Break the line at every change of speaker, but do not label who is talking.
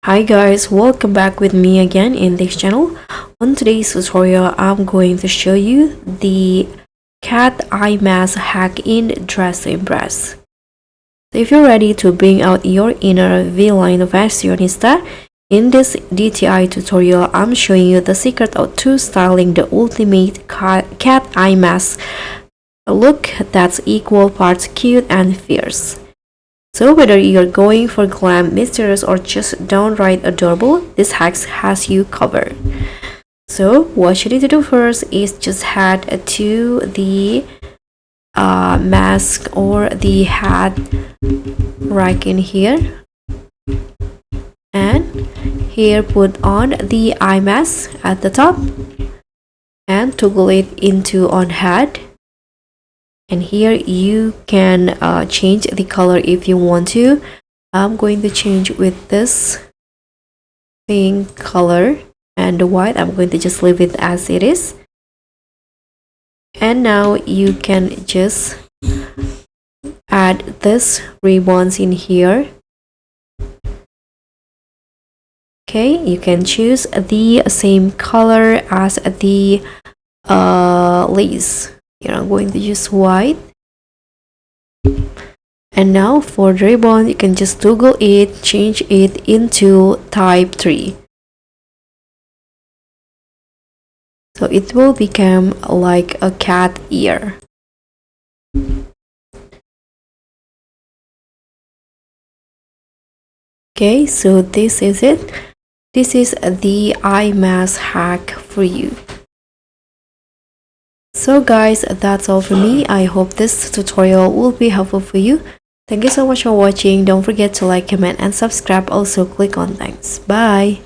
Hi guys, welcome back with me again in this channel. On today's tutorial, I'm going to show you the cat eye mask hack in Dress to Impress. So if you're ready to bring out your inner feline fashionista, in this DTI tutorial, I'm showing you the secret of to styling the ultimate cat eye mask. A look that's equal parts cute and fierce. So whether you're going for glam, mysterious, or just downright adorable, this hack has you covered. So what you need to do first is just head to the mask or the hat rack in here, and here put on the eye mask at the top and toggle it into on head. And here you can change the color if you want to. I'm going to change with this pink color, and the white I'm going to just leave it as it is. And now you can just add this ribbons in here. Okay, you can choose the same color as the lace. Here I'm going to use white. And now for the ribbon, you can just toggle it, change it into type 3. So it will become like a cat ear. Okay, so this is it. This is the eye mask hack for you. So guys, that's all for me. I hope this tutorial will be helpful for you. Thank you so much for watching. Don't forget to like, comment, and subscribe. Also click on thanks. Bye.